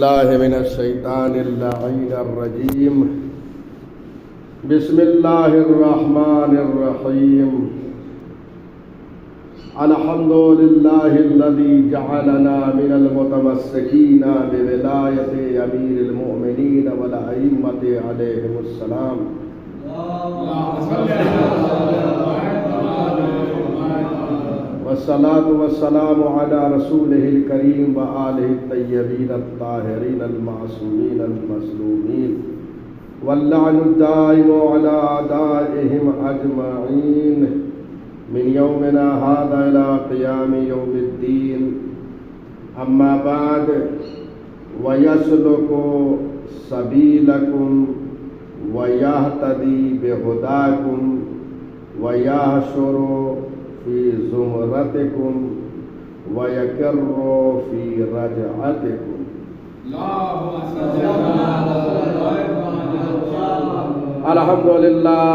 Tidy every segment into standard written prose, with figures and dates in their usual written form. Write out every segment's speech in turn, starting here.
الله من الشيطان اللعين الرجيم. بسم الله الرحمن الرحيم. الحمد لله الذي جعلنا من المتمسكين بولاية أمير المؤمنين والأئمة عليهم السلام. والصلاة والسلام على رسوله الكريم وآله الطيبين الطاهرين المعصومين المظلومين واللعن الدائم على أعدائهم أجمعين من يومنا هذا إلى قيام يوم الدين. أما بعد، ويسلك سبيلكم ويهتدي بهداكم ويحشر في زمرتكم ويكر في رجعتكم. الحمدللہ،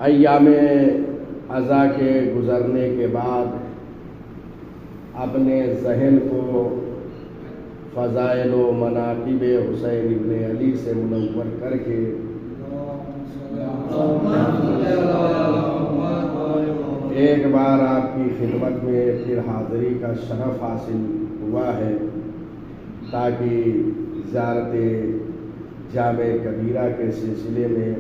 ایام عزا کے گزرنے کے بعد اپنے ذہن کو فضائل و مناقب حسین ابن علی سے منور کر کے ایک بار آپ کی خدمت میں پھر حاضری کا شرف حاصل ہوا ہے تاکہ زیارت جامع کبیرہ کے سلسلے میں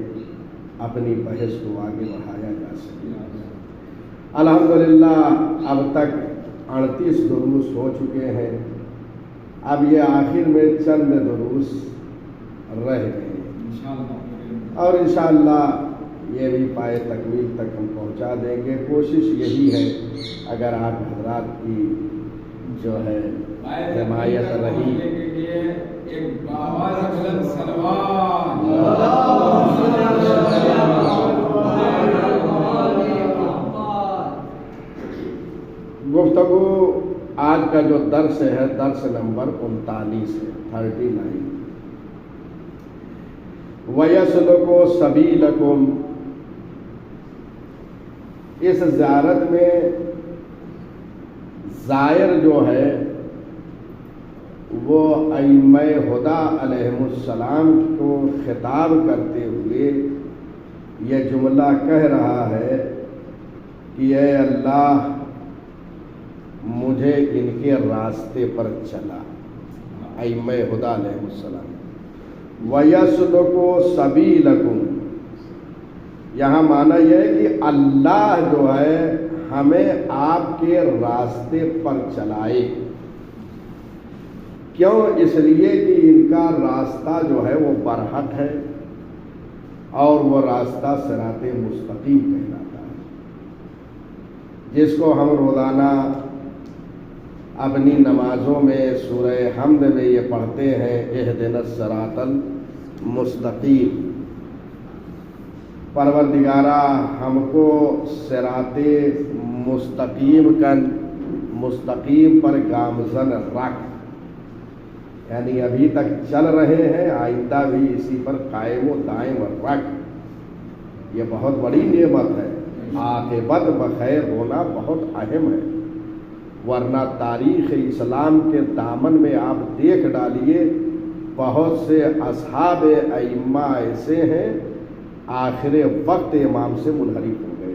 اپنی بحث کو آگے بڑھایا جا سکے. الحمدللہ اب تک 38 دروس ہو چکے ہیں. اب یہ آخر میں چند دروس رہ گئے ہیں اور انشاءاللہ یہ بھی پائے تکمیل تک ہم پہنچا دیں گے. کوشش یہی ہے، اگر آپ حضرات کی جو ہے حمایت رہی گفتگو آج کا جو درس ہے، درس نمبر 39 ہے، 39. وَيَسْلُكُ سَبِيلَكُمْ. اس زیارت میں زائر جو ہے وہ ائمہ ہدی علیہم السلام کو خطاب کرتے ہوئے یہ جملہ کہہ رہا ہے کہ اے اللہ، مجھے ان کے راستے پر چلا. ائمہ ہدی علیہم السلام. وَيَسْلُكُ سَبِيلَكُمْ، یہاں معنی یہ ہے کہ اللہ جو ہے ہمیں آپ کے راستے پر چلائے. کیوں؟ اس لیے کہ ان کا راستہ جو ہے وہ برحق ہے اور وہ راستہ صراط مستقیم کہلاتا ہے، جس کو ہم روزانہ اپنی نمازوں میں سورہ حمد میں یہ پڑھتے ہیں، اہدنا الصراط المستقیم. پروردگارا ہم کو صراط مستقیم پر گامزن رکھ. یعنی ابھی تک چل رہے ہیں، آئندہ بھی اسی پر قائم و دائم رکھ. یہ بہت بڑی نعمت ہے. عاقبت بخیر ہونا بہت اہم ہے، ورنہ تاریخ اسلام کے دامن میں آپ دیکھ ڈالیے بہت سے اصحاب ائمہ ایسے ہیں آخر وقت امام سے منحرف ہو گئے.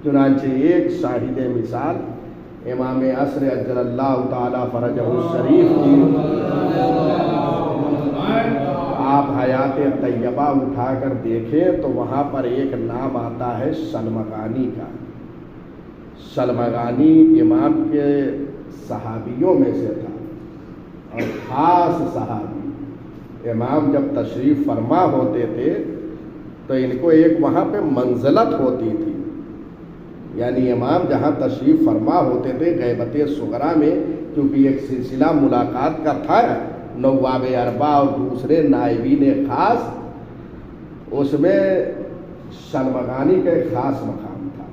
چنانچہ ایک شاہد مثال امام عصر عجل اللہ تعالی فرجہ الشریف کی آپ حیات طیبہ اٹھا کر دیکھیں تو وہاں پر ایک نام آتا ہے شلمغانی کا. شلمغانی امام کے صحابیوں میں سے تھا اور خاص صحابی. امام جب تشریف فرما ہوتے تھے تو ان کو ایک وہاں پہ منزلت ہوتی تھی. یعنی امام جہاں تشریف فرما ہوتے تھے غیبت صغرا میں، کیونکہ ایک سلسلہ ملاقات کا تھا، نواب اربع اور دوسرے نائبین خاص، اس میں شلمغانی کا ایک خاص مقام تھا.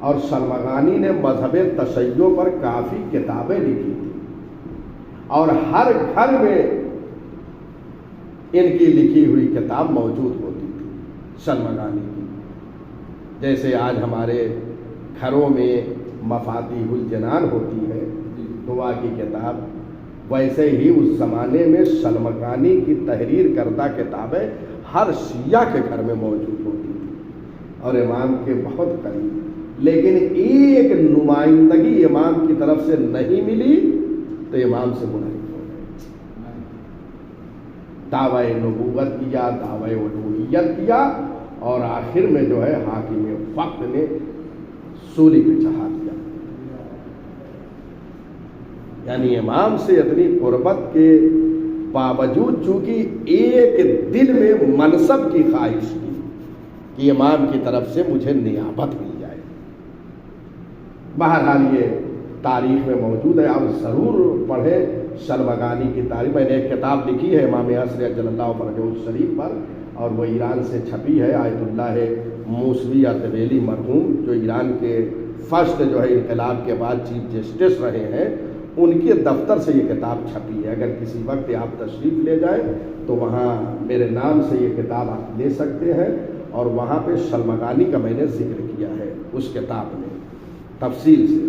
اور شلمغانی نے مذہب تشیع پر کافی کتابیں لکھی تھیں اور ہر گھر میں ان کی لکھی ہوئی کتاب موجود ہوتی تھی شلمغانی کی. جیسے آج ہمارے گھروں میں مفاتیح الجنان ہوتی ہے، دعا کی کتاب، ویسے ہی اس زمانے میں شلمکانی کی تحریر کردہ کتابیں ہر شیعہ کے گھر میں موجود ہوتی تھی اور امام کے بہت قریب، لیکن ایک نمائندگی امام کی طرف سے نہیں ملی تو امام سے منحرف ہو گئے، دعوی نبوت کیا، دعوی الوہیت کیا، اور آخر میں جو ہے حاکم وقت نے سولی پہ چڑھا دیا۔ یعنی امام سے اتنی قربت کے باوجود چونکہ ایک دل میں منصب کی خواہش تھی کہ امام کی طرف سے مجھے نیابت مل جائے۔ بہرحال یہ تاریخ میں موجود ہے، آپ ضرور پڑھیں شلمکانی کی تاریخ۔ میں نے ایک کتاب لکھی ہے امام عصر اجل اللہ فرجہ الشریف پر، اور وہ ایران سے چھپی ہے، آیت اللہ موسوی اردبیلی مرحوم جو ایران کے فرسٹ جو ہے انقلاب کے بعد چیف جسٹس رہے ہیں، ان کے دفتر سے یہ کتاب چھپی ہے۔ اگر کسی وقت آپ تشریف لے جائیں تو وہاں میرے نام سے یہ کتاب آپ لے سکتے ہیں، اور وہاں پہ شلمکانی کا میں نے ذکر کیا ہے اس کتاب میں تفصیل سے۔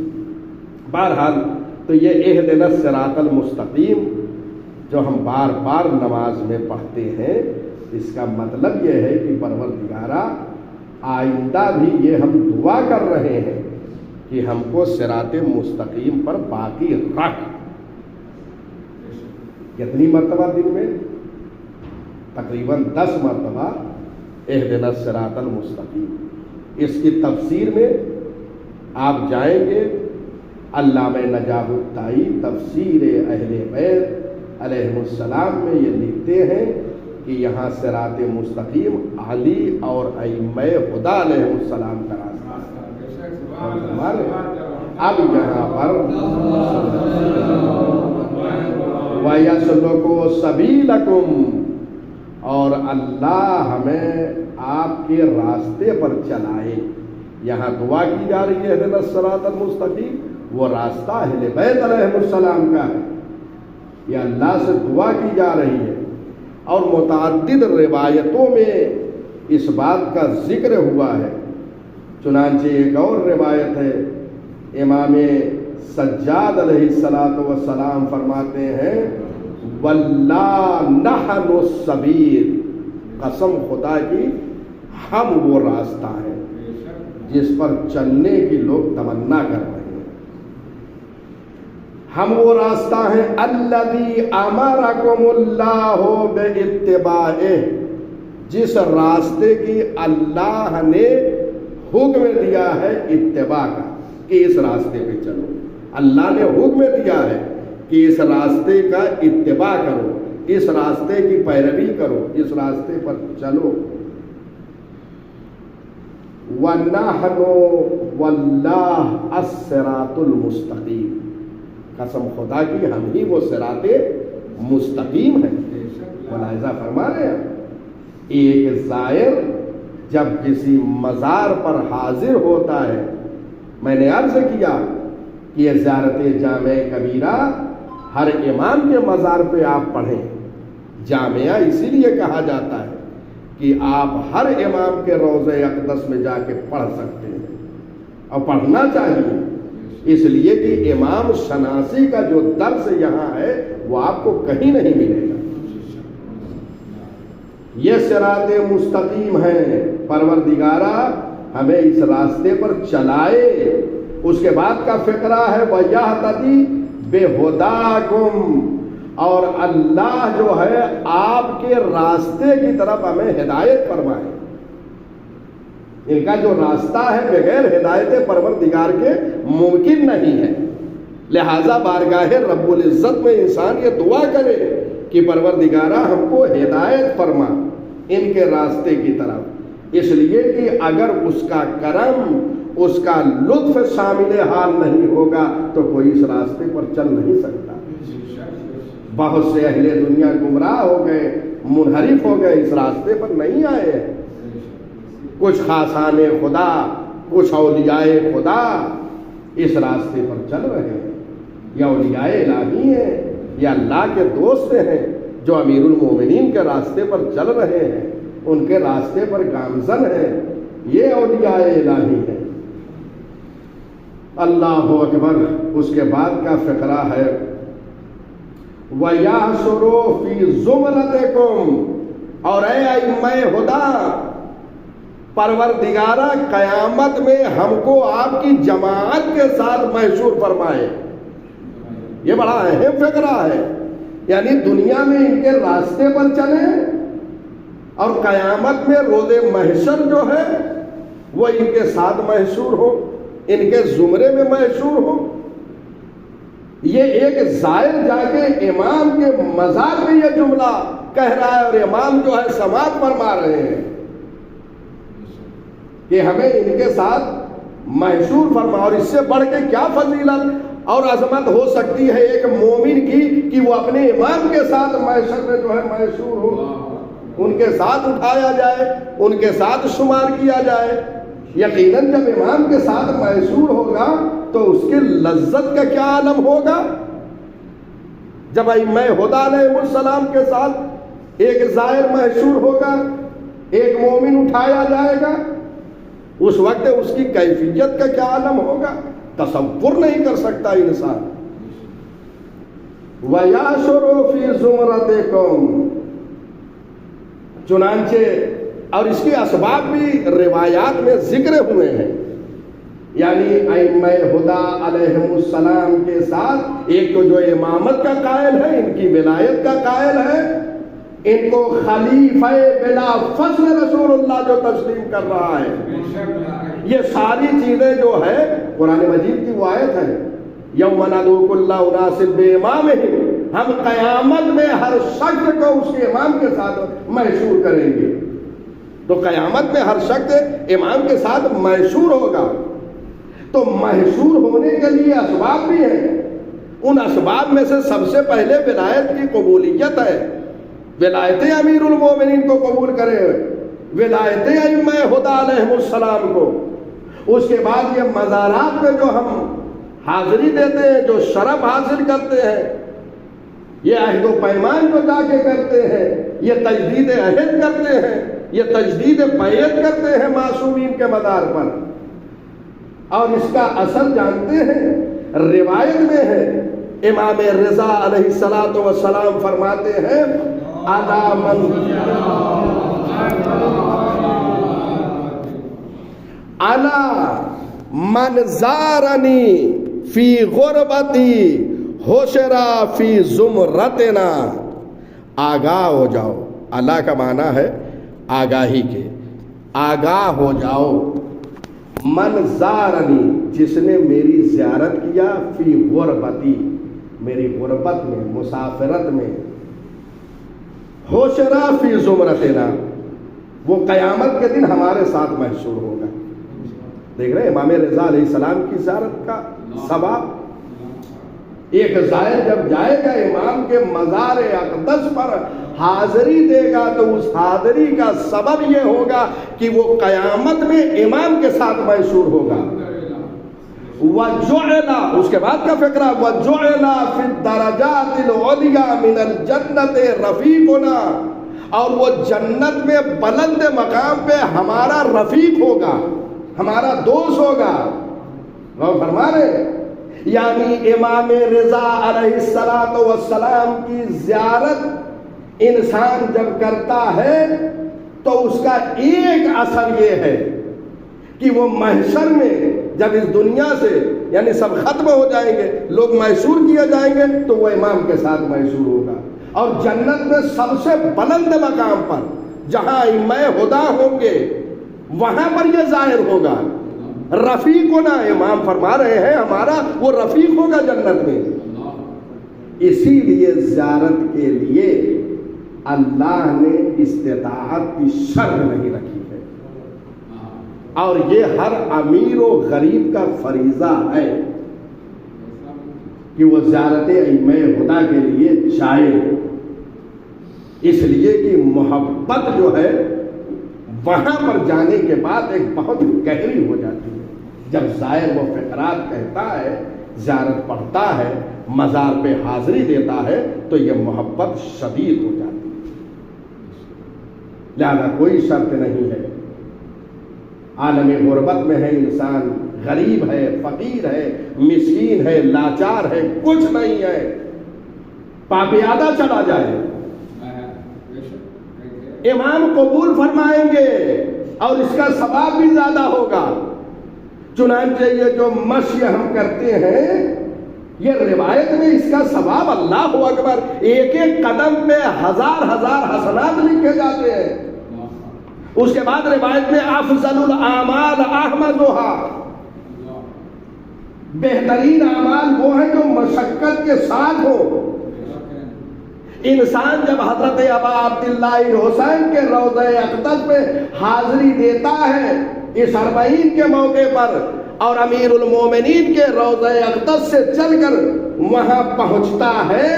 بہرحال تو یہ اہدنا الصراط المستقیم جو ہم بار بار نماز میں پڑھتے ہیں، اس کا مطلب یہ ہے کہ پروردگارا آئندہ بھی یہ ہم دعا کر رہے ہیں کہ ہم کو صراط مستقیم پر باقی رکھ۔ کتنی مرتبہ دن میں؟ تقریباً 10 مرتبہ اہدنا الصراط المستقیم۔ اس کی تفسیر میں آپ جائیں گے، علامہ نجاح الطائی تفسیر اہل بیت علیہ السلام میں یہ لکھتے ہیں کہ یہاں صراط مستقیم علی اور ائمہ ہدی علیہ السلام کا راستہ ہے۔ اب یہاں پر وَيَسْلُكُ سَبِيلَكُمْ، اور اللہ ہمیں آپ کے راستے پر چلائے۔ یہاں دعا کی جا رہی ہے اہدنا الصراط المستقیم، وہ راستہ اہل بیت علیہ السلام کا ہے، یہ اللہ سے دعا کی جا رہی ہے۔ اور متعدد روایتوں میں اس بات کا ذکر ہوا ہے، چنانچہ ایک اور روایت ہے، امام سجاد علیہ السلام فرماتے ہیں واللہ نحن السبیل، قسم خدا کی ہم وہ راستہ ہیں جس پر چلنے کی لوگ تمنا کر رہے ہیں، ہم وہ راستہ ہیں الذی امرکم اللہ باتباعہ، جس راستے کی اللہ نے حکم دیا ہے اتباع کا، کہ اس راستے پہ چلو۔ اللہ نے حکم دیا ہے کہ اس راستے کا اتباع کرو، اس راستے کی پیروی کرو، اس راستے پر چلو۔ وَنَحْنُ وَاللَّهِ الصِّرَاطُ الْمُسْتَقِيمُ، قسم خدا کی ہم ہی وہ صراط مستقیم ہیں۔ ملاحظہ فرما رہے ہیں، ایک زائر جب کسی مزار پر حاضر ہوتا ہے، میں نے عرض کیا کہ یہ زیارت جامع کبیرہ ہر امام کے مزار پہ آپ پڑھیں، جامعہ اسی لیے کہا جاتا ہے کہ آپ ہر امام کے روضہ اقدس میں جا کے پڑھ سکتے ہیں، اور پڑھنا چاہیے، اس لیے کہ امام شناسی کا جو درس یہاں ہے وہ آپ کو کہیں نہیں ملے گا۔ یہ صراط مستقیم ہے، پروردگارا ہمیں اس راستے پر چلائے۔ اس کے بعد کا فقرہ ہے وَيَهْتَدِي بِهُدَاكُمْ، اور اللہ جو ہے آپ کے راستے کی طرف ہمیں ہدایت فرمائے۔ ان کا جو راستہ ہے بغیر ہدایت پروردگار کے ممکن نہیں ہے، لہذا بارگاہ رب العزت میں انسان یہ دعا کرے کہ پروردگارہ ہم کو ہدایت فرما ان کے راستے کی طرف، اس لیے کہ اگر اس کا کرم، اس کا لطف شامل حال نہیں ہوگا تو کوئی اس راستے پر چل نہیں سکتا۔ بہت سے اہل دنیا گمراہ ہو گئے، منحرف ہو گئے، اس راستے پر نہیں آئے ہیں۔ کچھ خاصان خدا، کچھ اولیاء خدا اس راستے پر چل رہے ہیں، یہ اولیاء الہی ہیں، یہ اللہ کے دوست ہیں جو امیر المومنین کے راستے پر چل رہے ہیں، ان کے راستے پر گامزن ہیں، یہ اولیاء الہی ہیں۔ اللہ اکبر. اس کے بعد کا فقرہ ہے وَيَحْشُرُ فِي زُمْرَتِكُمْ، اور اے ائمہ ہدیٰ، پروردگارہ قیامت میں ہم کو آپ کی جماعت کے ساتھ محشور فرمائے. یہ بڑا اہم فقرہ ہے، یعنی دنیا میں ان کے راستے پر چلیں اور قیامت میں روز محشر جو ہے وہ ان کے ساتھ محشور ہو، ان کے زمرے میں محشور ہو. یہ ایک زائر جا کے امام کے مزار میں یہ جملہ کہہ رہا ہے، اور امام جو ہے سماعت فرما رہے ہیں کہ ہمیں ان کے ساتھ محشور فرما. اور اس سے بڑھ کے کیا فضیلت اور عظمت ہو سکتی ہے ایک مومن کی کہ وہ اپنے امام کے ساتھ محشر میں جو ہے محشور ہو، ان کے ساتھ اٹھایا جائے، ان کے ساتھ شمار کیا جائے. یقیناً جب امام کے ساتھ محشور ہوگا تو اس کے لذت کا کیا عالم ہوگا. جب ائمہ ہدیٰ علیہ السلام کے ساتھ ایک زائر محشور ہوگا، ایک مومن اٹھایا جائے گا، اس وقت اس کی کیفیت کا کیا عالم ہوگا، تصور نہیں کر سکتا انسان. وَيَحْشُرُ فِي زُمْرَتِكُمْ، چنانچہ اور اس کے اسباب بھی روایات میں ذکر ہوئے ہیں. یعنی ائمہ ہدیٰ علیہ السلام کے ساتھ ایک تو جو امامت کا قائل ہے، ان کی ولایت کا قائل ہے، ان کو خلیفہ بلا فصل رسول اللہ جو تسلیم کر رہا ہے. یہ ساری چیزیں جو ہے قرآن مجید کی وہ آیت ہے، یوم ندعو کل اناس بامامہم، ہم قیامت میں ہر شخص کو اس کے امام کے ساتھ محشور کریں گے. تو قیامت میں ہر شخص امام کے ساتھ محشور ہوگا. تو محشور ہونے کے لیے اسباب بھی ہیں. ان اسباب میں سے سب سے پہلے ولایت کی قبولیت ہے. ولایت امیر المومنین کو قبول کرے، ولایت ائمہ ہدیٰ علیہ السلام کو. اس کے بعد یہ مزارات پہ جو ہم حاضری دیتے ہیں، جو شرف حاصل کرتے ہیں، یہ عہد و پیمان جو جا کے کرتے ہیں، یہ تجدید عہد کرتے ہیں، یہ تجدید بیعت کرتے ہیں معصومین کے مدار پر. اور اس کا اثر جانتے ہیں، روایت میں ہے، امام رضا علیہ السلام فرماتے ہیں الا من زارنی فی غربتی حشرا فی زمرتنا. آگاہ ہو جاؤ. اللہ کا معنی ہے آگاہی کے. آگاہ ہو جاؤ. من زارنی، جس نے میری زیارت کیا، فی غربتی، میری غربت میں، مسافرت میں، حشرا فی زمرتنا، وہ قیامت کے دن ہمارے ساتھ محشور ہوگا. دیکھ رہے ہیں امام رضا علیہ السلام کی زیارت کا ثواب. ایک زائر جب جائے گا امام کے مزار اقدس پر حاضری دے گا تو اس حاضری کا سبب یہ ہوگا کہ وہ قیامت میں امام کے ساتھ محشور ہوگا. وَجُعِلَ، اس کے بعد کا فقرہ، وَجُعِلَ فِي الدَّرَجَاتِ الْعُلْيَا مِنَ الْجَنَّةِ رَفِيقُنَا، اور وہ جنت میں بلند مقام پہ ہمارا رفیق ہوگا، ہمارا دوست ہوگا. غور فرما رہے، یعنی امام رضا علیہ السلام کی زیارت انسان جب کرتا ہے تو اس کا ایک اثر یہ ہے کہ وہ محشر میں جب اس دنیا سے یعنی سب ختم ہو جائیں گے، لوگ محشور کیے جائیں گے، تو وہ امام کے ساتھ محشور ہوگا. اور جنت میں سب سے بلند مقام پر جہاں ائمہ ہدیٰ ہوں گے وہاں پر یہ ظاہر ہوگا. رفیقنا، امام فرما رہے ہیں ہمارا وہ رفیق ہوگا جنت میں. اسی لیے زیارت کے لیے اللہ نے استطاعت کی شرط نہیں رکھی ہے، اور یہ ہر امیر و غریب کا فریضہ ہے کہ وہ زیارت ائمہ ہدیٰ کے لیے جائے. اس لیے کہ محبت جو ہے وہاں پر جانے کے بعد ایک بہت گہری ہو جاتی ہے. جب زائر وہ فقرات کہتا ہے، زیارت پڑھتا ہے، مزار پہ حاضری دیتا ہے، تو یہ محبت شدید ہو جاتی ہے. لہذا کوئی شرط نہیں ہے. عالم غربت میں ہے انسان، غریب ہے، فقیر ہے، مسکین ہے، لاچار ہے، کچھ نہیں ہے، پاپیادہ چلا جائے، امام قبول فرمائیں گے اور اس کا ثواب بھی زیادہ ہوگا۔ چنانچہ یہ جو مشی ہم کرتے ہیں، یہ روایت میں اس کا ثواب اللہ اکبر، ایک ایک قدم پہ ہزار ہزار حسنات لکھے جاتے ہیں۔ اس کے بعد روایت میں افضل الاعمال احمدھا، بہترین اعمال وہ ہیں جو مشقت کے ساتھ ہو۔ انسان جب حضرت ابا عبداللہ حسین کے روضہ اقدس پہ حاضری دیتا ہے اس 40 کے موقع پر، اور امیر المومنین کے روضہ اقدس سے چل کر وہاں پہنچتا ہے،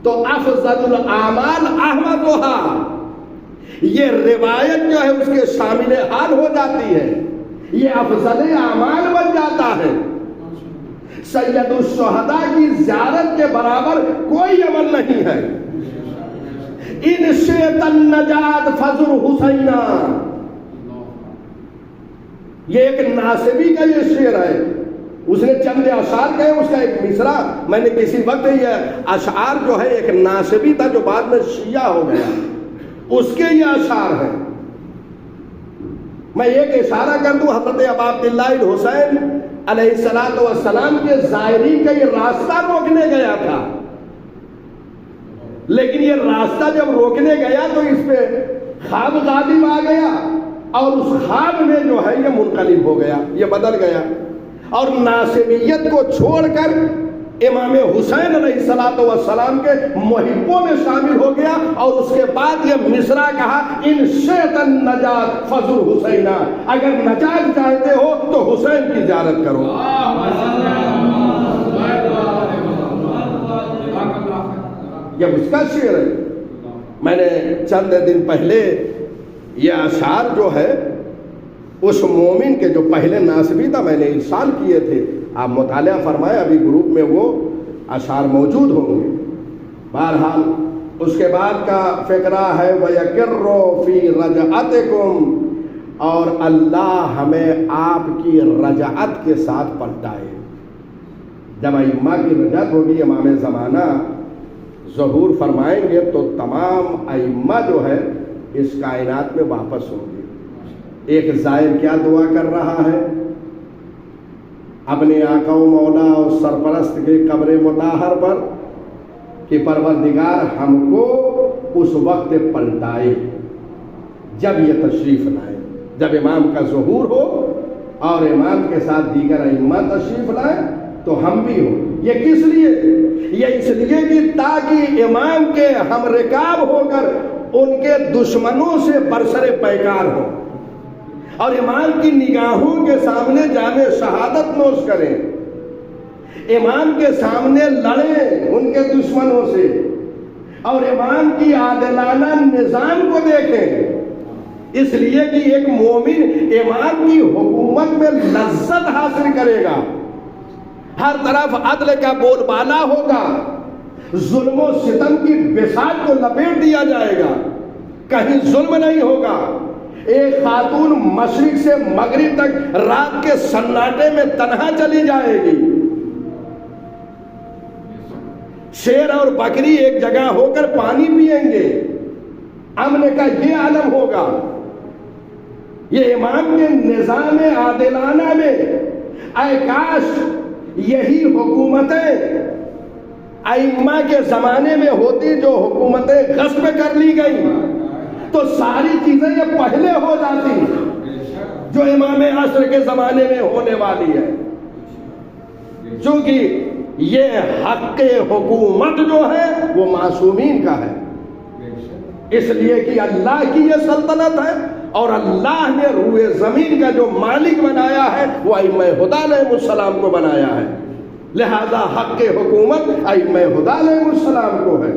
تو افضل الاعمال احمدھا، یہ روایت جو ہے اس کے شامل حال ہو جاتی ہے، یہ افضل اعمال بن جاتا ہے۔ سید الشہداء کی زیارت کے برابر کوئی عمل نہیں ہے۔ ان شئت النجات فزر حسینا، یہ ایک ناصبی کا یہ شعر ہے، اس نے چند اشعار کہے، اس کا ایک مصرع میں نے کسی وقت، یہ اشعار جو ہے ایک ناصبی تھا جو بعد میں شیعہ ہو گیا، اس کے یہ اشعار ہیں۔ میں ایک اشارہ کر دوں، حضرت ابا عبداللہ حسین علیہ السلام کے زائرین کا یہ راستہ روکنے گیا تھا، لیکن یہ راستہ جب روکنے گیا تو اس پہ خواب غالب آ گیا، اور اس خواب میں جو ہے یہ منقلب ہو گیا، یہ بدل گیا، اور ناصبیت کو چھوڑ کر امام حسین علیہ السلام کے محبوں میں شامل ہو گیا، اور اس کے بعد یہ مصرع کہا، ان شئت النجات فزر حسینا، اگر نجات چاہتے ہو تو حسین کی زیارت کرو۔ یہ اس کا شعر ہے۔ میں نے چند دن پہلے یہ اشعار جو ہے اس مومن کے جو پہلے ناصبی تھا میں نے ارسال کیے تھے، آپ مطالعہ فرمائے، ابھی گروپ میں وہ اشعار موجود ہوں گے۔ بہرحال اس کے بعد کا فقرہ ہے وَيَقِرُّ فِي رَجْعَتِكُمْ، اور اللہ ہمیں آپ کی رجعت کے ساتھ پلٹائے۔ جب ائمہ کی رجعت ہوگی، امام زمانہ ظہور فرمائیں گے، تو تمام ائمہ جو ہے اس کائنات میں واپس ہوں گے۔ ایک زائر کیا دعا کر رہا ہے اپنے آقا و مولا اور سرپرست کے قبر مطہر پر کہ پروردگار ہم کو اس وقت پلٹائے جب یہ تشریف لائے، جب امام کا ظہور ہو اور امام کے ساتھ دیگر ائمہ تشریف لائے تو ہم بھی ہوں۔ یہ کس لیے؟ یہ اس لیے کہ تاکہ امام کے ہم رکاب ہو کر ان کے دشمنوں سے برسر پیکار ہو، اور امام کی نگاہوں کے سامنے جامِ شہادت نوش کریں، امام کے سامنے لڑیں ان کے دشمنوں سے، اور امام کی عادلانہ نظام کو دیکھیں۔ اس لیے کہ ایک مومن امام کی حکومت میں لذت حاصل کرے گا، ہر طرف عدل کا بول بالا ہوگا، ظلم و ستم کی بساط کو لپیٹ دیا جائے گا، کہیں ظلم نہیں ہوگا۔ ایک خاتون مشرق سے مغرب تک رات کے سناٹے میں تنہا چلی جائے گی، شیر اور بکری ایک جگہ ہو کر پانی پئیں گے، امن کا یہ عالم ہوگا۔ یہ امام کے نظام عادلانہ میں اے کاش یہی حکومتیں ائمہ کے زمانے میں ہوتی جو حکومتیں غصب کر لی گئیں، تو ساری چیزیں یہ پہلے ہو جاتی جو امام عصر کے زمانے میں ہونے والی ہے، چونکہ یہ حق حکومت جو ہے وہ معصومین کا ہے، اس لیے کہ اللہ کی یہ سلطنت ہے، اور اللہ نے روئے زمین کا جو مالک بنایا ہے وہ ائمہ ہدی علیہ السلام کو بنایا ہے، لہذا حق حکومت ائمہ ہدی علیہ السلام کو ہے۔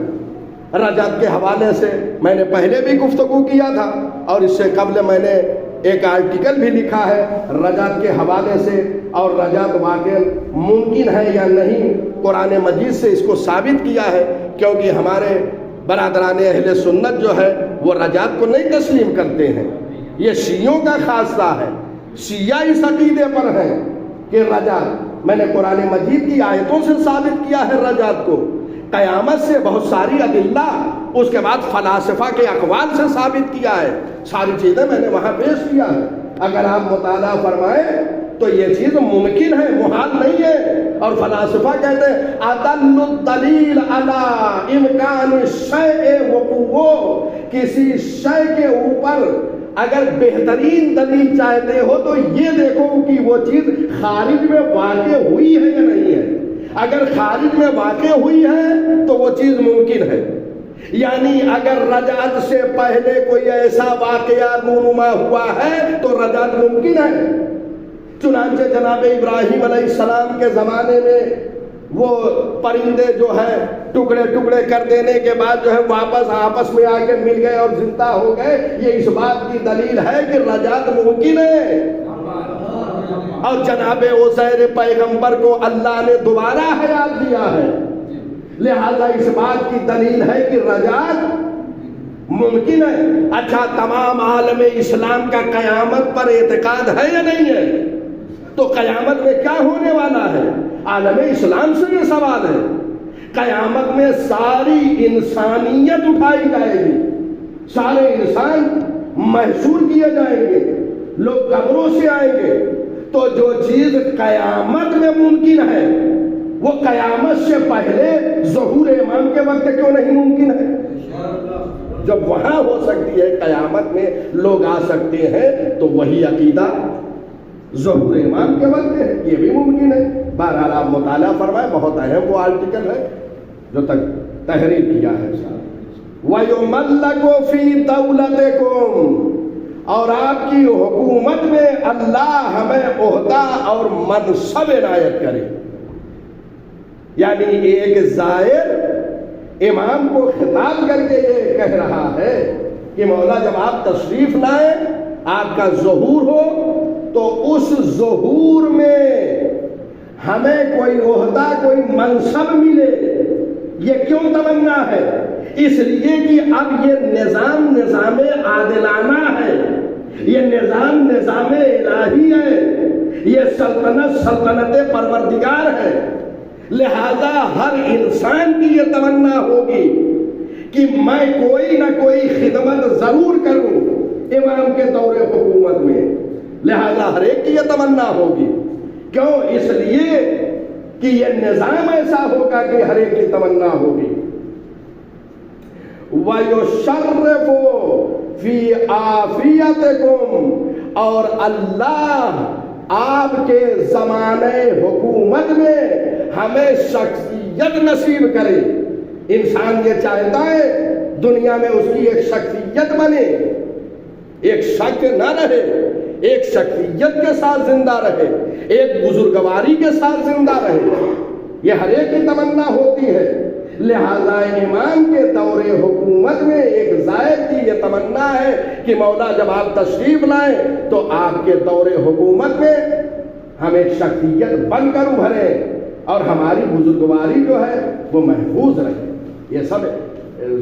رجعت کے حوالے سے میں نے پہلے بھی گفتگو کیا تھا، اور اس سے قبل میں نے ایک آرٹیکل بھی لکھا ہے رجعت کے حوالے سے، اور رجعت واقع ممکن ہے یا نہیں، قرآن مجید سے اس کو ثابت کیا ہے، کیونکہ ہمارے برادران اہل سنت جو ہے وہ رجعت کو نہیں تسلیم کرتے ہیں، یہ شیعوں کا خاصہ ہے۔ شیعہ اس عقیدے پر ہیں کہ رجعت، میں نے قرآن مجید کی آیتوں سے ثابت کیا ہے رجعت کو، قیامت سے بہت ساری ادلہ، اس کے بعد فلاسفہ کے اقوال سے ثابت کیا ہے، ساری چیزیں میں نے وہاں پیش کیا ہے۔ اگر آپ مطالعہ فرمائیں تو یہ چیز ممکن ہے، محال نہیں ہے۔ اور فلاسفہ کہتے ہیں اَدَلُّ الدَّلِيلَ عَلَىٰ إِمْكَانِ الشَّيْءِ وَقُوعُهُ، کسی شے کے اوپر اگر بہترین دلیل چاہتے ہو تو یہ دیکھو کہ وہ چیز خارج میں واقع ہوئی ہے یا نہیں ہے۔ اگر خارج میں واقع ہوئی ہے تو وہ چیز ممکن ہے، یعنی اگر رجعت سے پہلے کوئی ایسا واقعہ رونما ہوا ہے تو رجعت ممکن ہے۔ چنانچہ جناب ابراہیم علیہ السلام کے زمانے میں وہ پرندے جو ہے ٹکڑے ٹکڑے کر دینے کے بعد جو ہے واپس آپس میں آ کے مل گئے اور زندہ ہو گئے، یہ اس بات کی دلیل ہے کہ رجعت ممکن ہے۔ اور جناب عزیر پیغمبر کو اللہ نے دوبارہ حیات دیا ہے، لہذا اس بات کی دلیل ہے کہ رجعت ممکن ہے۔ اچھا، تمام عالم اسلام کا قیامت پر اعتقاد ہے یا نہیں ہے؟ تو قیامت میں کیا ہونے والا ہے؟ عالم اسلام سے یہ سوال ہے۔ قیامت میں ساری انسانیت اٹھائی جائے گی، سارے انسان محشور کیے جائیں گے، لوگ قبروں سے آئیں گے۔ تو جو چیز قیامت میں ممکن ہے وہ قیامت سے پہلے ظہور امام کے وقت کیوں نہیں ممکن ہے؟ جب وہاں ہو سکتی ہے، قیامت میں لوگ آ سکتے ہیں، تو وہی عقیدہ ظہور امام کے وقت ہے، یہ بھی ممکن ہے۔ بہرحال آپ مطالعہ فرمائیں، بہت اہم وہ آرٹیکل ہے جو تک تحریر کیا ہے۔ وَيُمَلَّكُ فِي دَوْلَتِكُمْ، اور آپ کی حکومت میں اللہ ہمیں عہدہ اور منصب عنایت کرے۔ یعنی ایک زائر امام کو خطاب کر کے یہ کہہ رہا ہے کہ مولا جب آپ تشریف لائیں، آپ کا ظہور ہو، تو اس ظہور میں ہمیں کوئی عہدہ کوئی منصب ملے۔ یہ کیوں تمنا ہے؟ اس لیے کہ اب یہ نظام عادلانہ ہے، یہ نظام الہی ہے، یہ سلطنت پروردگار ہے۔ لہذا ہر انسان کی یہ تمنا ہوگی کہ میں کوئی نہ کوئی خدمت ضرور کروں امام کے دور حکومت میں۔ لہذا ہر ایک کی یہ تمنا ہوگی، کیوں؟ اس لیے کہ یہ نظام ایسا ہوگا کہ ہر ایک کی تمنا ہوگی۔ وَيُشَرِّفُ فِي عَافِيَتِكُمْ، اور اللہ آپ کے زمانے حکومت میں ہمیں شخصیت نصیب کرے۔ انسان یہ چاہتا ہے دنیا میں اس کی ایک شخصیت بنے، ایک شک نہ رہے، ایک شخصیت کے ساتھ زندہ رہے، ایک بزرگواری کے ساتھ زندہ رہے، یہ ہر ایک کی تمنا ہوتی ہے۔ لہذا امام کے دور حکومت میں ایک زائر کی یہ تمنا ہے کہ مولا جب آپ تشریف لائیں تو آپ کے دور حکومت میں ہم ایک شخصیت بن کر ابھریں اور ہماری بزرگواری جو ہے وہ محفوظ رہے۔ یہ سب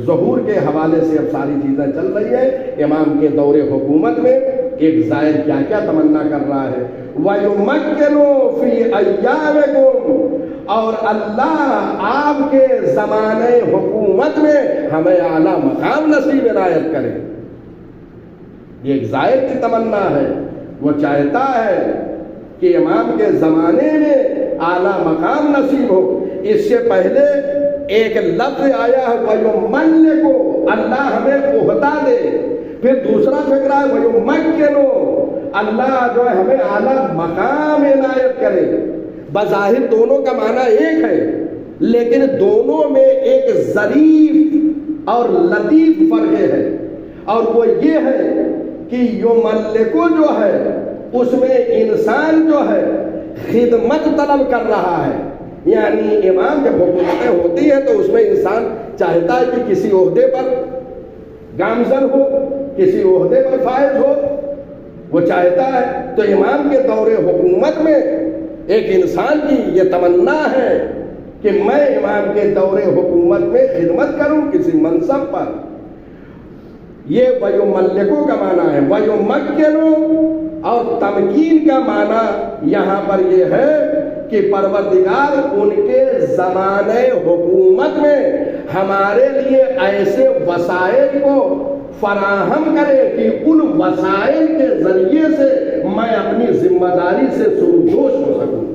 ظہور کے حوالے سے اب ساری چیزیں چل رہی ہیں۔ امام کے دور حکومت میں ایک زائر کیا کیا تمنا کر رہا ہے۔ وَيُمَكِّنُ فِي أَيَّامِكُمْ، اور اللہ آپ کے زمانے حکومت میں ہمیں اعلیٰ مقام نصیب عنایت کرے۔ یہ ایک زائر کی تمنا ہے، وہ چاہتا ہے کہ امام کے زمانے میں اعلیٰ مقام نصیب ہو۔ اس سے پہلے ایک لفظ آیا ہے وَيُمَلِّكُ، اللہ ہمیں عہدہ دے۔ پھر دوسرا فکر ہے وَيُمَكِّنُ، اللہ جو ہے ہمیں اعلیٰ مقام عنایت کرے۔ بظاہر دونوں کا معنی ایک ہے، لیکن دونوں میں ایک ظریف اور لطیف فرق ہے، اور وہ یہ ہے کہ یملکو جو ہے اس میں انسان جو ہے خدمت طلب کر رہا ہے۔ یعنی امام جب حکومتیں ہوتی ہیں تو اس میں انسان چاہتا ہے کہ کسی عہدے پر گامزن ہو، کسی عہدے پر فائز ہو، وہ چاہتا ہے۔ تو امام کے دور حکومت میں ایک انسان کی یہ تمنا ہے کہ میں امام کے دور حکومت میں خدمت کروں کسی منصب پر۔ یہ وَيُمَلِّكُ کا معنی ہے۔ وَيُمَكِّنُ اور تمکین کا معنی یہاں پر یہ ہے کہ پروردگار ان کے زمانے حکومت میں ہمارے لیے ایسے وسائل کو فراہم کرے کہ ان وسائل کے ذریعے سے میں اپنی ذمہ داری سے سرجوش ہو سکوں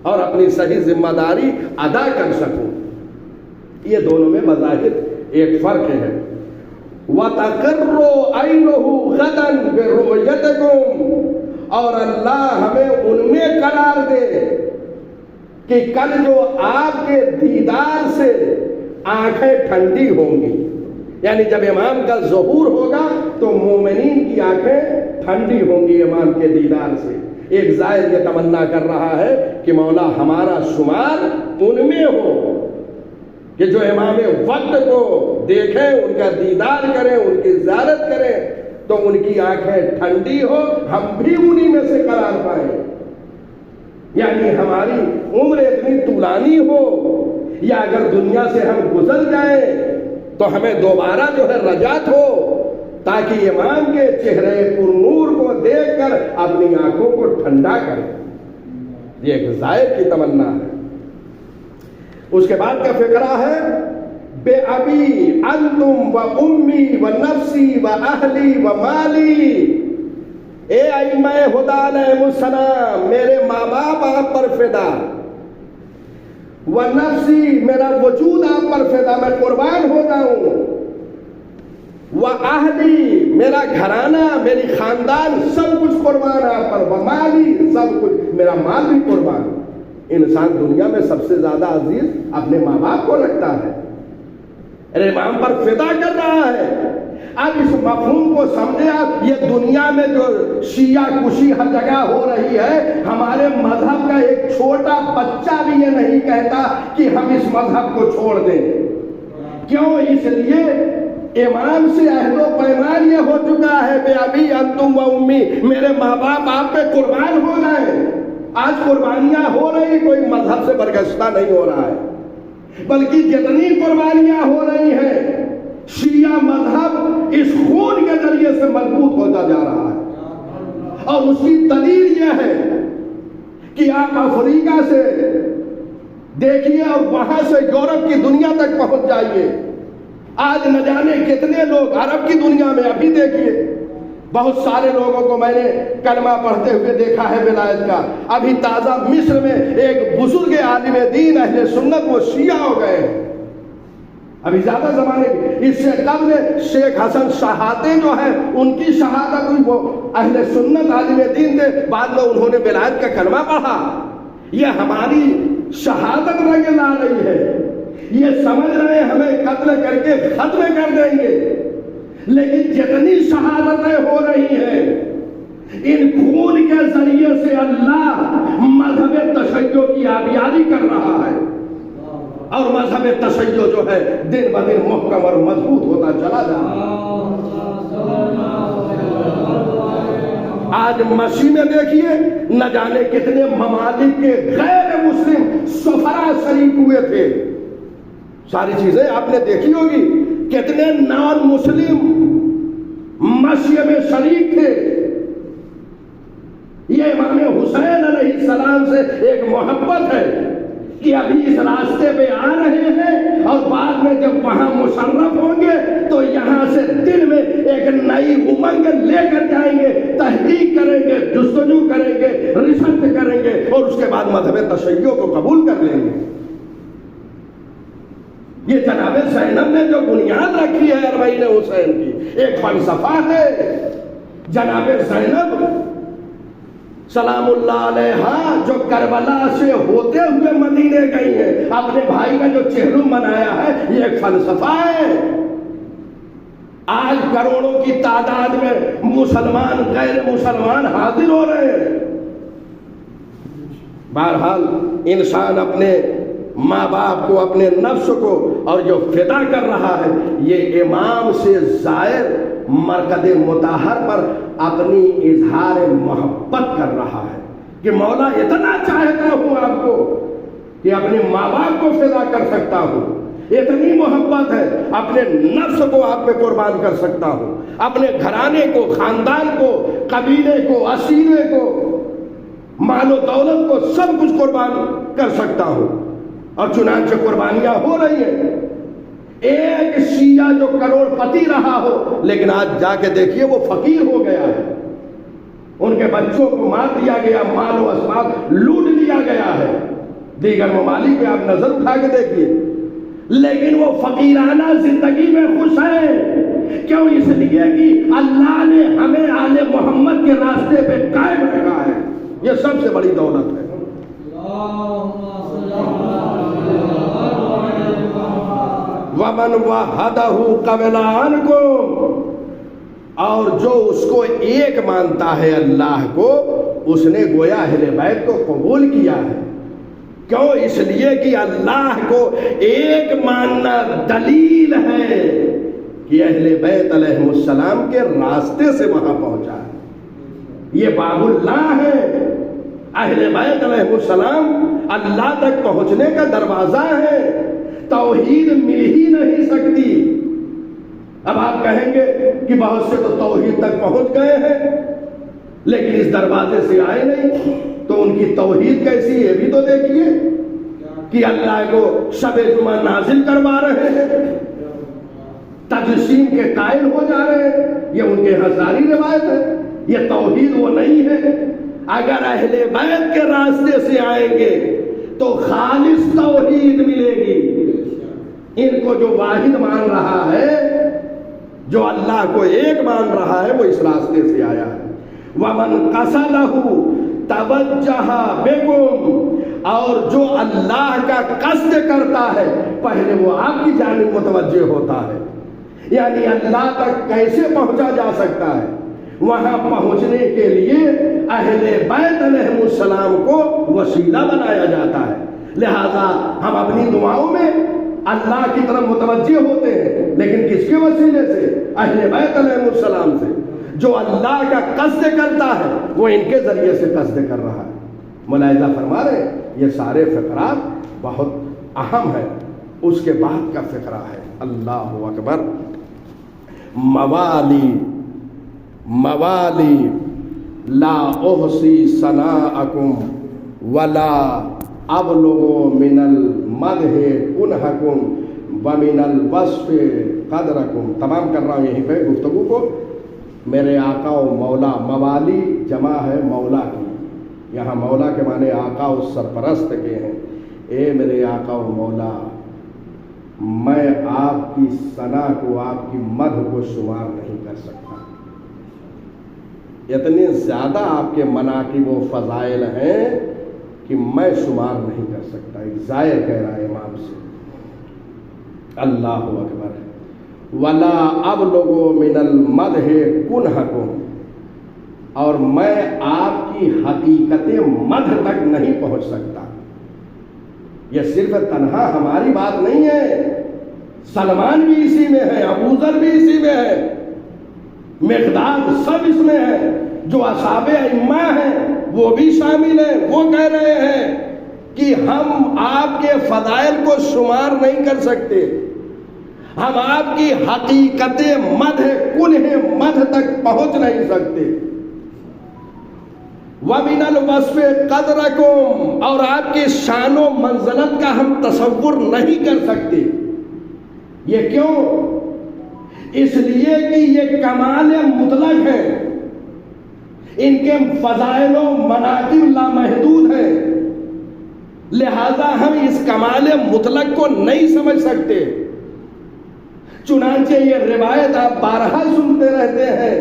اور اپنی صحیح ذمہ داری ادا کر سکوں. یہ دونوں میں بظاہر ایک فرق ہے. وَتَقِرُّ عَيْنُهُ غَدًا بِرُؤْيَتِكُمْ، اور اللہ ہمیں ان میں قرار دے کہ کل جو آپ کے دیدار سے آنکھیں ٹھنڈی ہوں گی. یعنی جب امام کا ظہور ہوگا تو مومنین کی آنکھیں ٹھنڈی ہوں گی امام کے دیدار سے. ایک زائر یہ تمنا کر رہا ہے کہ مولا ہمارا شمار ان میں ہو کہ جو امام وقت کو دیکھیں، ان کا دیدار کریں، ان کی زیارت کریں تو ان کی آنکھیں ٹھنڈی ہو، ہم بھی انہی میں سے قرار پائیں. یعنی ہماری عمر اتنی طولانی ہو یا اگر دنیا سے ہم گزر جائیں تو ہمیں دوبارہ جو ہے رجعت ہو تاکہ امام کے چہرے پر نور کو دیکھ کر اپنی آنکھوں کو ٹھنڈا کریں. یہ ایک زائر کی تمنا ہے. اس کے بعد کا فقرہ ہے بے ابی انتم و امی و نفسی و اہلی و مالی. اے ائمہ ہدی علیہم السلام، میرے ماں باپ آپ پر فدا، و نفسی میرا وجود آپ پر فدا، میں قربان ہو جاؤں، و اہلی میرا گھرانہ میری خاندان سب کچھ قربان آپ پر، و مالی سب کچھ میرا مال بھی قربان. انسان دنیا میں سب سے زیادہ عزیز اپنے ماں باپ کو رکھتا ہے، امام پر فدا کر رہا ہے. اب اس مفہوم کو سمجھے آپ. یہ دنیا میں جو شیعہ کشی ہر جگہ ہو رہی ہے، ہمارے مذہب کا ایک چھوٹا بچہ بھی یہ نہیں کہتا کہ ہم اس مذہب کو چھوڑ دیں. کیوں؟ اس لیے امام سے عہد و پیمان یہ ہو چکا ہے بے ابی انتم و امی، میرے ماں باپ آپ پہ قربان ہو جائیں. آج قربانیاں ہو رہی، کوئی مذہب سے برگشتہ نہیں ہو رہا ہے، بلکہ جتنی قربانیاں ہو رہی ہیں شیعہ مذہب اس خون کے ذریعے سے مضبوط ہوتا جا رہا ہے. اور اس کی دلیل یہ ہے کہ آپ افریقہ سے دیکھیے اور وہاں سے یورپ کی دنیا تک پہنچ جائیے، آج نہ جانے کتنے لوگ عرب کی دنیا میں، ابھی دیکھیے بہت سارے لوگوں کو میں نے کلمہ پڑھتے ہوئے دیکھا ہے ولایت کا. ابھی تازہ مصر میں ایک بزرگ عالم دین اہل سنت وہ شیعہ ہو گئے ہیں. ابھی زیادہ زمانے کی، اس سے قبل شیخ حسن شہادے جو ہے ان کی شہادت ہوئی، وہ اہل سنت عالم دین تھے، بعد میں انہوں نے ولایت کا کلمہ پڑھا. یہ ہماری شہادت رنگ لا رہی ہے. یہ سمجھ رہے ہیں ہمیں قتل کر کے ختم کر دیں گے، لیکن جتنی شہادتیں ہو رہی ہیں ان خون کے ذریعے سے اللہ مذہب تشیع کی آبیاری کر رہا ہے، اور مذہب تشیع جو ہے دن بدن محکم اور مضبوط ہوتا چلا جا رہا ہے. آج مسیح میں دیکھیے نہ جانے کتنے ممالک کے غیر مسلم سفراء شریک ہوئے تھے. ساری چیزیں آپ نے دیکھی ہوگی. کتنے نان مسلم مسیح میں شریک تھے. یہ امام حسین علیہ السلام سے ایک محبت ہے کہ ابھی اس راستے پہ آ رہے ہیں اور بعد میں جب وہاں مشرف ہوں گے تو یہاں سے دل میں ایک نئی امنگ لے کر جائیں گے، تحقیق کریں گے، جستجو کریں گے، ریسرچ کریں گے اور اس کے بعد مذہب تشیع کو قبول کر لیں گے. یہ جناب زینب نے جو بنیاد رکھی ہے اربعین حسین کی، ایک فلسفہ ہے. جناب زینب سلام اللہ علیہا جو کربلا سے ہوتے ہوئے مدینے گئی ہے، اپنے بھائی کا جو چہلم بنایا ہے، یہ ایک فلسفہ ہے. آج کروڑوں کی تعداد میں مسلمان غیر مسلمان حاضر ہو رہے ہیں. بہرحال انسان اپنے ماں باپ کو، اپنے نفس کو اور جو فدا کر رہا ہے، یہ امام سے زائر مرکز مطہر پر اپنی اظہار محبت کر رہا ہے کہ مولا اتنا چاہتا ہوں آپ کو کہ اپنے ماں باپ کو فدا کر سکتا ہوں، اتنی محبت ہے اپنے نفس کو آپ پہ قربان کر سکتا ہوں، اپنے گھرانے کو، خاندان کو، قبیلے کو، عشیرے کو، مال و دولت کو، سب کچھ قربان کر سکتا ہوں، اور چنانچہ قربانیاں ہو رہی ہیں۔ ایک شیعہ جو کروڑ پتی رہا ہو لیکن آج جا کے دیکھیے وہ فقیر ہو گیا ہے، ان کے بچوں کو مار دیا گیا، مال و اسباب لوٹ لیا گیا ہے، دیگر ممالک پہ آپ نظر اٹھا کے دیکھیے، لیکن وہ فقیرانہ زندگی میں خوش ہیں۔ کیوں؟ اس لیے کہ اللہ نے ہمیں آل محمد کے راستے پہ قائم رکھا ہے، یہ سب سے بڑی دولت ہے۔ وَمَنْ وَحَدَهُ قَبْلَ عَنْكُمْ، اور جو اس کو ایک مانتا ہے اللہ کو، اس نے گویا اہل بیت کو قبول کیا ہے۔ کیوں؟ اس لیے کہ اللہ کو ایک ماننا دلیل ہے کہ اہل بیت علیہ السلام کے راستے سے وہاں پہنچا ہے، یہ باب اللہ ہے۔ اہل بیت علیہ السلام اللہ تک پہنچنے کا دروازہ ہے، توحید مل ہی نہیں سکتی۔ اب آپ کہیں گے کہ بہت سے تو توحید تک پہنچ گئے ہیں لیکن اس دروازے سے آئے نہیں، تو ان کی توحید کیسی ہے بھی تو دیکھیے، کہ اللہ کو شب جمعہ نازل کروا رہے ہیں، تجسیم کے قائل ہو جا رہے ہیں، یہ ان کے یہاں ساری روایت ہے، یہ توحید وہ نہیں ہے۔ اگر اہل بیت کے راستے سے آئیں گے تو خالص توحید ملے گی۔ ان کو جو واحد مان رہا ہے، جو اللہ کو ایک مان رہا ہے، وہ اس راستے سے آیا ہے۔ وَمَنْ قَصَدَهُ تَوَجَّهَ بِكُمْ، اور جو اللہ کا قصد کرتا ہے پہلے وہ آپ کی جانب متوجہ ہوتا ہے۔ یعنی اللہ تک کیسے پہنچا جا سکتا ہے؟ وہاں پہنچنے کے لیے اہل بیت علیہ السلام کو وسیلہ بنایا جاتا ہے۔ لہذا ہم اپنی دعاؤں میں اللہ کی طرف متوجہ ہوتے ہیں، لیکن کس کے وسیلے سے؟ اہل بیت علیہ السلام سے۔ جو اللہ کا قصد کرتا ہے وہ ان کے ذریعے سے قصد کر رہا ہے۔ ملاحظہ فرما رہے ہیں، یہ سارے فقرات بہت اہم ہیں۔ اس کے بعد کا فقرہ ہے اللہ اکبر، موالی موالی لا احصی ثناءکم ولا ابلغ من المدح کنہکم ومن الوصف قدرکم۔ تمام کر رہا ہوں یہیں پہ گفتگو کو۔ میرے آقا و مولا، موالی جمع ہے مولا کی، یہاں مولا کے معنی آقا و سرپرست کے ہیں۔ اے میرے آقا و مولا، میں آپ کی ثنا کو، آپ کی مدح کو شمار نہیں کر سکتا، اتنے زیادہ آپ کے مناقب و فضائل ہیں کہ میں شمار نہیں کر سکتا۔ ایک زائر کہہ رہا ہے امام سے۔ اللہ اکبر۔ ولا ابلغ من المدح کنہکم، اور میں آپ کی حقیقت مدح تک نہیں پہنچ سکتا۔ یہ صرف تنہا ہماری بات نہیں ہے، سلمان بھی اسی میں ہے، ابو ذر بھی اسی میں ہے، مقداد سب اس میں ہے، جو اصحاب ائمہ ہیں وہ بھی شامل ہیں۔ وہ کہہ رہے ہیں کہ ہم آپ کے فضائل کو شمار نہیں کر سکتے، ہم آپ کی حقیقت مدح کنہ مدح تک پہنچ نہیں سکتے۔ وَمِنَ الْوَصْفِ قَدْرَكُمْ، اور آپ کی شان و منزلت کا ہم تصور نہیں کر سکتے۔ یہ کیوں؟ اس لیے کہ یہ کمال مطلق ہے، ان کے فضائل و مناقب لامحدود ہیں، لہذا ہم اس کمال مطلق کو نہیں سمجھ سکتے۔ چنانچہ یہ روایت آپ بارہا سنتے رہتے ہیں،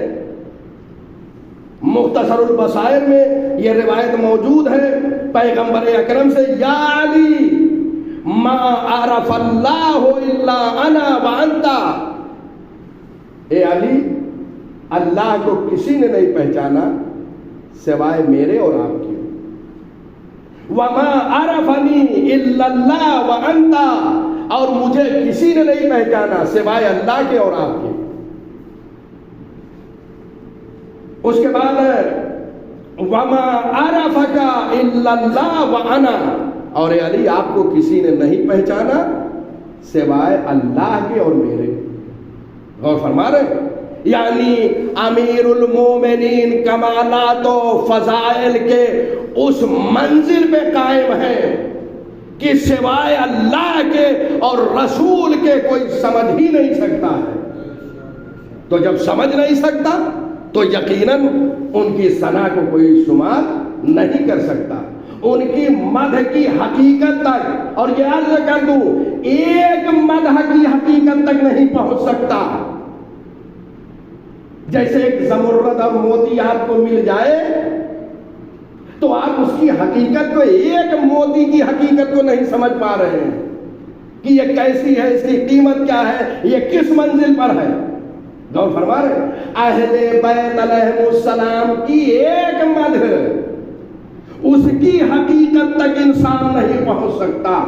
مختصر البصائر میں یہ روایت موجود ہے پیغمبر اکرم سے، یا علی ما عرف اللہ الا انا وانت، اے علی اللہ کو کسی نے نہیں پہچانا سوائے میرے اور آپ کے۔ وما عرفنی الا اللہ وانت، اور مجھے کسی نے نہیں پہچانا سوائے اللہ کے اور آپ کے۔ اس کے بعد وما عرفک الا اللہ وانا، اور اے علی آپ کو کسی نے نہیں پہچانا سوائے اللہ کے اور میرے. غور فرما رہے ہیں؟ یعنی امیر المومنین کمالات و فضائل کے اس منزل پہ قائم ہے کہ سوائے اللہ کے اور رسول کے کوئی سمجھ ہی نہیں سکتا ہے. تو جب سمجھ نہیں سکتا تو یقیناً ان کی ثنا کو کوئی شمار نہیں کر سکتا. ان کی مدح کی حقیقت تک، اور یہ عرض کر دوں، ایک مدح کی حقیقت تک نہیں پہنچ سکتا. جیسے ایک زمرد اور موتی آپ کو مل جائے تو آپ اس کی حقیقت کو، ایک موتی کی حقیقت کو نہیں سمجھ پا رہے ہیں کہ یہ کیسی ہے، اس کی قیمت کیا ہے، یہ کس منزل پر ہے. غور فرما رہے ہیں؟ اہل بیت علیہ السلام کی ایک مدح، اس کی حقیقت تک انسان نہیں پہنچ سکتا.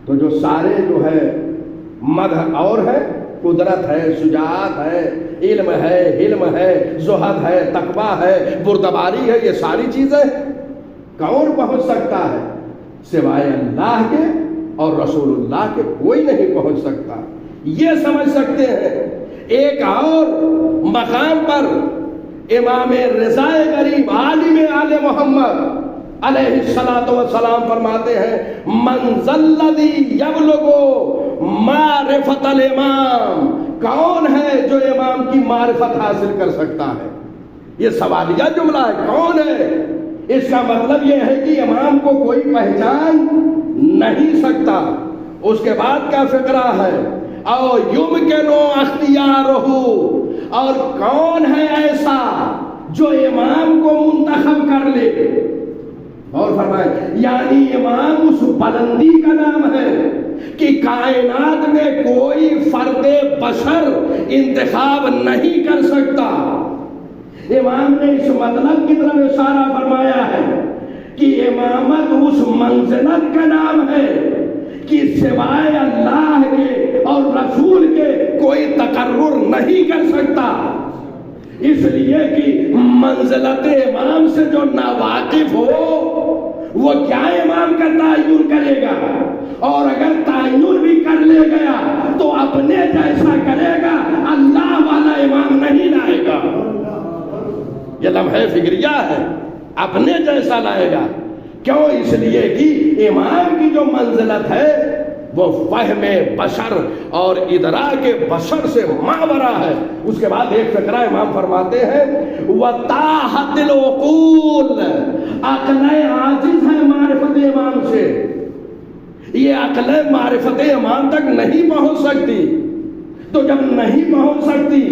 تو جو سارے جو ہے مدح اور ہے، قدرت ہے، شجاعت ہے، علم ہے، حلم ہے، زہد ہے، تقویٰ ہے، بردباری ہے، یہ ساری چیزیں کون پہنچ سکتا ہے؟ سوائے اللہ کے اور رسول اللہ کے کوئی نہیں پہنچ سکتا. یہ سمجھ سکتے ہیں. ایک اور مقام پر امام رضا غریب عالم آل محمد علیہ الصلوۃ والسلام فرماتے ہیں: من ذا الذی یبلغ معرفت الامام، کون ہے جو امام کی معرفت حاصل کر سکتا ہے؟ یہ سوالیہ جملہ ہے، کون ہے؟ اس کا مطلب یہ ہے کہ امام کو کوئی پہچان نہیں سکتا. اس کے بعد کا فقرہ ہے: او یمکنو اختیارہ، اور کون ہے ایسا جو امام کو منتخب کر لے. اور فرمائے یعنی امام اس بلندی کا نام ہے کہ کائنات میں کوئی فرد بشر انتخاب نہیں کر سکتا. امام نے اس مطلب کی طرف اشارہ فرمایا ہے کہ امامت اس منزلت کا نام ہے کہ سوائے اللہ کے اور رسول کے کوئی تقرر نہیں کر سکتا. اس لیے کہ منزلت امام سے جو ناواقف ہو وہ کیا امام کا تعین کرے گا، اور اگر تعین بھی کر لے گیا تو اپنے جیسا کرے گا، اللہ والا امام نہیں لائے گا. یہ لمحہ فکریہ ہے، اپنے جیسا لائے گا. کیوں؟ اس لیے کہ امام کی جو منزلت ہے وہ فہم بشر اور ادراک بشر سے ماورا ہے. اس کے بعد ایک فقرہ امام فرماتے ہیں: وَتَاحَتِ الْعُقُولُ، عقلیں عاجز ہیں معرفت امام سے. یہ عقلیں معرفت امام تک نہیں پہنچ سکتی. تو جب نہیں پہنچ سکتی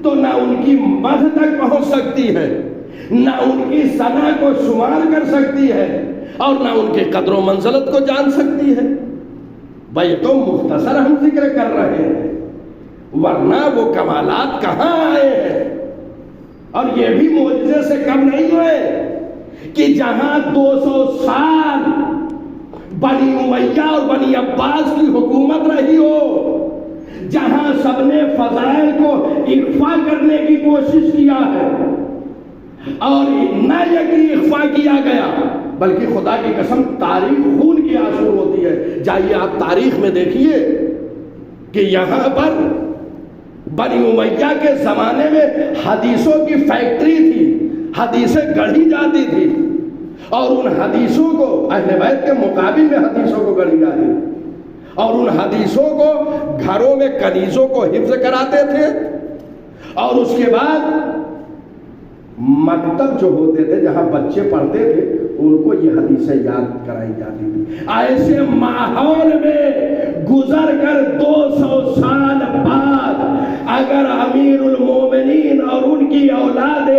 تو نہ ان کی مدح تک پہنچ سکتی ہے، نہ ان کی ثنا کو شمار کر سکتی ہے، اور نہ ان کے قدر و منزلت کو جان سکتی ہے. بھائی تو مختصر ہم ذکر کر رہے ہیں، ورنہ وہ کمالات کہاں آئے ہیں. اور یہ بھی معجزے سے کم نہیں ہوئے کہ جہاں 200 سال بنی امیہ اور بنی عباس کی حکومت رہی ہو، جہاں سب نے فضائل کو اخفا کرنے کی کوشش کیا ہے، اور نہ یہ کہ اخفا کیا گیا بلکہ خدا کی قسم تاریخ خون کی آنسو ہوتی ہے. جائیے آپ تاریخ میں دیکھیے کہ یہاں پر بنی امیہ کے زمانے میں حدیثوں کی فیکٹری تھی، حدیثیں گڑھی جاتی تھی، اور ان حدیثوں کو اہل بیت کے مقابل میں حدیثوں کو گڑھی جاتی تھی، اور ان حدیثوں کو گھروں میں کنیزوں کو حفظ کراتے تھے. اور اس کے بعد مکتب جو ہوتے تھے جہاں بچے پڑھتے تھے ان کو یہ حدیثیں یاد کرائی جاتی تھی. ایسے ماحول میں گزر کر 200 سال بعد اگر امیر المومنین اور ان کی اولاد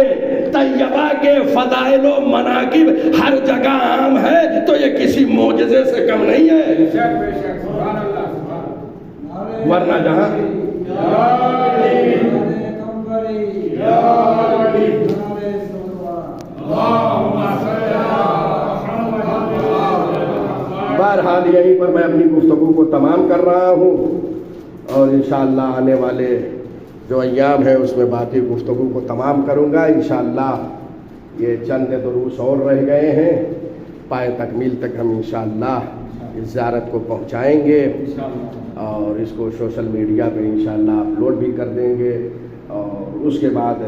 طیبہ کے فضائل و مناقب ہر جگہ عام ہے تو یہ کسی معجزے سے کم نہیں ہے. ورنہ جہاں بہرحال یہیں پر میں اپنی گفتگو کو تمام کر رہا ہوں، اور انشاءاللہ آنے والے جو ایام ہیں اس میں باقی گفتگو کو تمام کروں گا. انشاءاللہ یہ چند دروس اور رہ گئے ہیں، پائے تکمیل تک ہم انشاءاللہ اس زیارت کو پہنچائیں گے اور اس کو سوشل میڈیا پہ انشاءاللہ اپلوڈ بھی کر دیں گے، اور اس کے بعد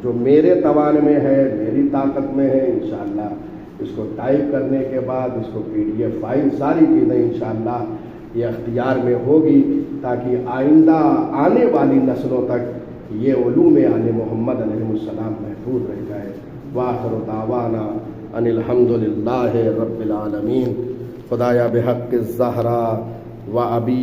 جو میرے توان میں ہے، میری طاقت میں ہے، انشاءاللہ اس کو ٹائپ کرنے کے بعد اس کو PDF فائل ساری چیزیں انشاءاللہ یہ اختیار میں ہوگی، تاکہ آئندہ آنے والی نسلوں تک یہ علوم آل محمد علیہ السلام محفوظ رہ جائے۔ وآخر دعوانا ان الحمدللہ رب العالمین۔ خدایا بحق الزہرا و ابی